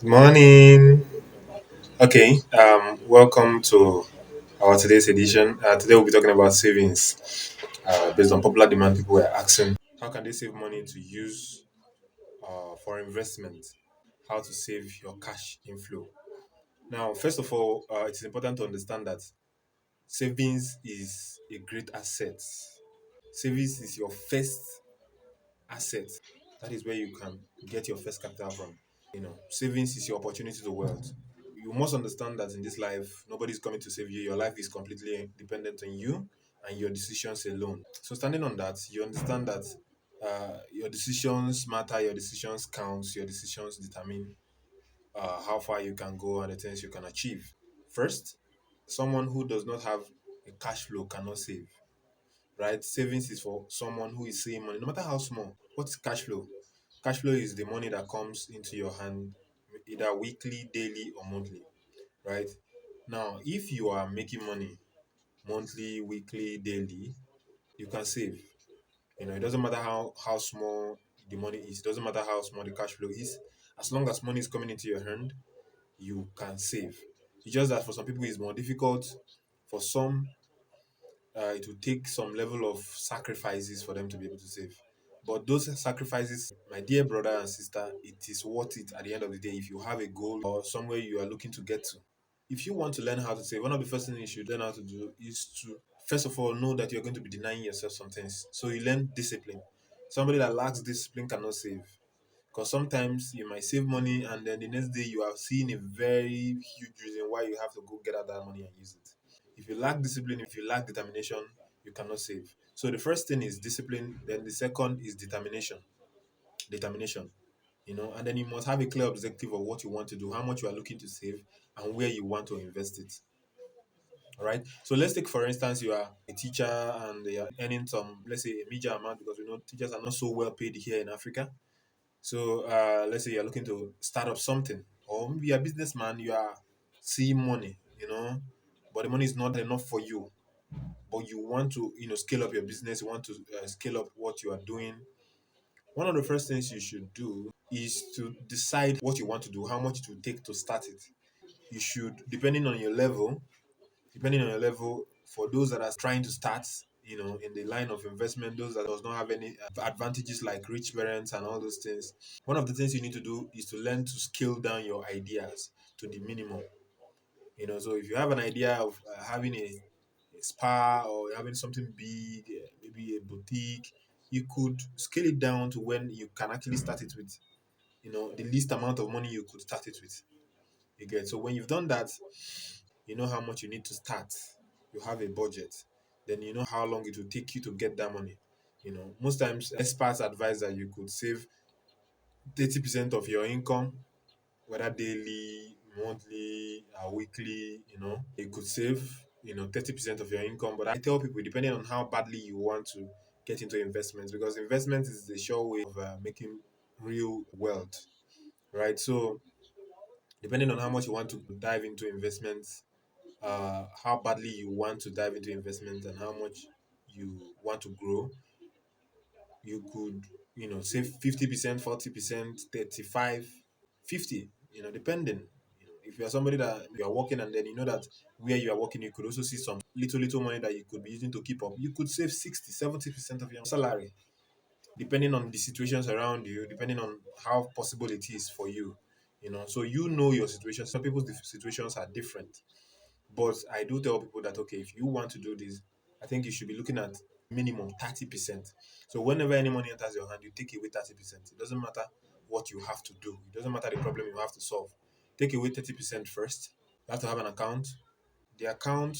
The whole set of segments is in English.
Good morning. Okay, welcome to our today's edition. Today we'll be talking about savings. Based on popular demand, people were asking how can they save money to use for investment, how to save your cash inflow. Now, first of all, it's important to understand that savings is a great asset. Savings is your first asset. That is where you can get your first capital from. Savings is your opportunity to wealth. You must understand that in this life, nobody's coming to save you. Your life is completely dependent on you and your decisions alone. So, standing on that, you understand that your decisions matter, your decisions count, your decisions determine how far you can go and the things you can achieve. First, someone who does not have a cash flow cannot save, right? Savings is for someone who is saving money, no matter how small. What's cash flow? Cash flow is the money that comes into your hand either weekly, daily, or monthly, right? Now, if you are making money monthly, weekly, daily, you can save. It doesn't matter how small the money is, it doesn't matter how small the cash flow is. As long as money is coming into your hand, you can save. It's just that for some people it's more difficult. For some, it will take some level of sacrifices for them to be able to save. But those sacrifices, my dear brother and sister, it is worth it at the end of the day if you have a goal or somewhere you are looking to get to. If you want to learn how to save, one of the first things you should learn how to do is to, first of all, know that you're going to be denying yourself some things. So you learn discipline. Somebody that lacks discipline cannot save. Because sometimes you might save money and then the next day you are seeing a very huge reason why you have to go get out that money and use it. If you lack discipline, if you lack determination, you cannot save. So the first thing is discipline, then the second is determination. Determination. And then you must have a clear objective of what you want to do, how much you are looking to save, and where you want to invest it. All right. So let's take, for instance, you are a teacher and you are earning some, let's say, a major amount because we know teachers are not so well paid here in Africa. So let's say you're looking to start up something, or maybe you're a businessman, you are seeing money, but the money is not enough for you. But you want to, scale up your business, you want to scale up what you are doing. One of the first things you should do is to decide what you want to do, how much it will take to start it. You should, depending on your level, for those that are trying to start, in the line of investment, those that does not have any advantages like rich parents and all those things. One of the things you need to do is to learn to scale down your ideas to the minimum. So if you have an idea of having a spa or having something big, maybe a boutique, you could scale it down to when you can actually start it with, the least amount of money you could start it with. You get. So when you've done that, you know how much you need to start. You have a budget. Then you know how long it will take you to get that money. Most times experts advise that you could save 30% of your income, whether daily, monthly, or weekly. You could save 30% of your income. But I tell people, depending on how badly you want to get into investments, because investment is the sure way of making real wealth, right? So depending on how much you want to dive into investments, how badly you want to dive into investment and how much you want to grow, you could, save 50%, 40%, 35, 50, depending. If you are somebody that you are working and then you know that where you are working, you could also see some little money that you could be using to keep up. You could save 60, 70% of your salary, depending on the situations around you, depending on how possible it is for you. So your situation. Some people's situations are different. But I do tell people that okay, if you want to do this, I think you should be looking at minimum 30%. So whenever any money enters your hand, you take away 30%. It doesn't matter what you have to do. It doesn't matter the problem you have to solve. Take away 30% first. You have to have an account. The account,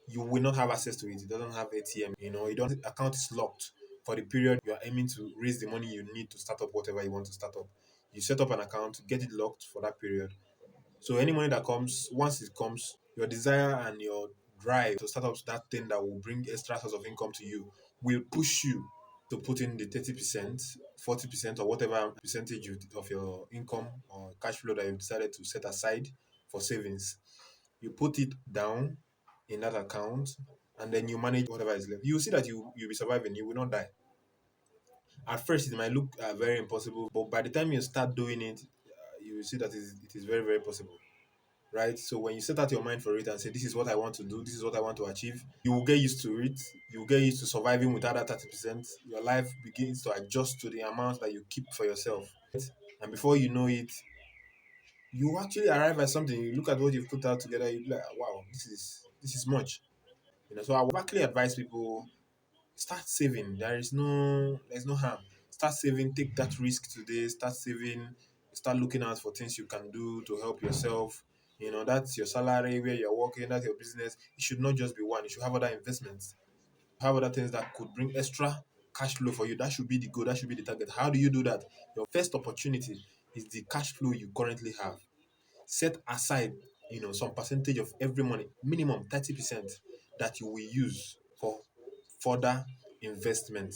you will not have access to it. It doesn't have ATM. You don't account is locked for the period you are aiming to raise the money you need to start up whatever you want to start up. You set up an account, get it locked for that period. So any money that comes, once it comes, your desire and your drive to start up that thing that will bring extra source of income to you will push you to put in the 30%, 40%, or whatever percentage of your income or cash flow that you've decided to set aside for savings. You put it down in that account and then you manage whatever is left. You'll see that you'll be surviving, you will not die. At first, it might look very impossible, but by the time you start doing it, will see that it is very, very possible, right? So when you set out your mind for it and say, this is what I want to do, this is what I want to achieve, you will get used to it. You will get used to surviving without that 30%. Your life begins to adjust to the amount that you keep for yourself. And before you know it, you actually arrive at something. You look at what you've put out together, you be like, wow, this is much. So I would actually advise people start saving. There's no harm. Start saving, take that risk today, start saving, start looking out for things you can do to help yourself. That's your salary where you're working, that's your business. It should not just be one, you should have other investments, have other things that could bring extra cash flow for you. That should be the goal, that should be the target. How do you do that? Your first opportunity is the cash flow you currently have. Set aside, some percentage of every money, minimum 30%, that you will use for further investment.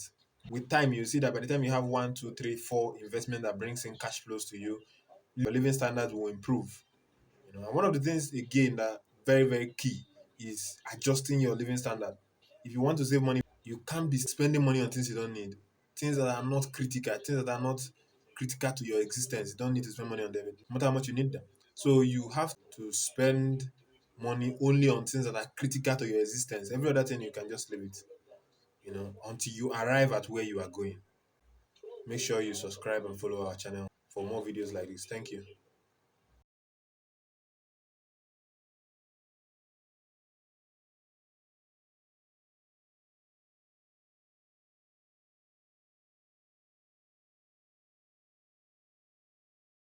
With time, you see that by the time you have one, two, three, four investment that brings in cash flows to you, your living standards will improve. And one of the things again that very, very key is adjusting your living standard. If you want to save money, you can't be spending money on things you don't need, things that are not critical, things that are not critical to your existence. You don't need to spend money on them, no matter how much you need them. So you have to spend money only on things that are critical to your existence. Every other thing you can just leave it, until you arrive at where you are going. Make sure you subscribe and follow our channel for more videos like this. Thank you.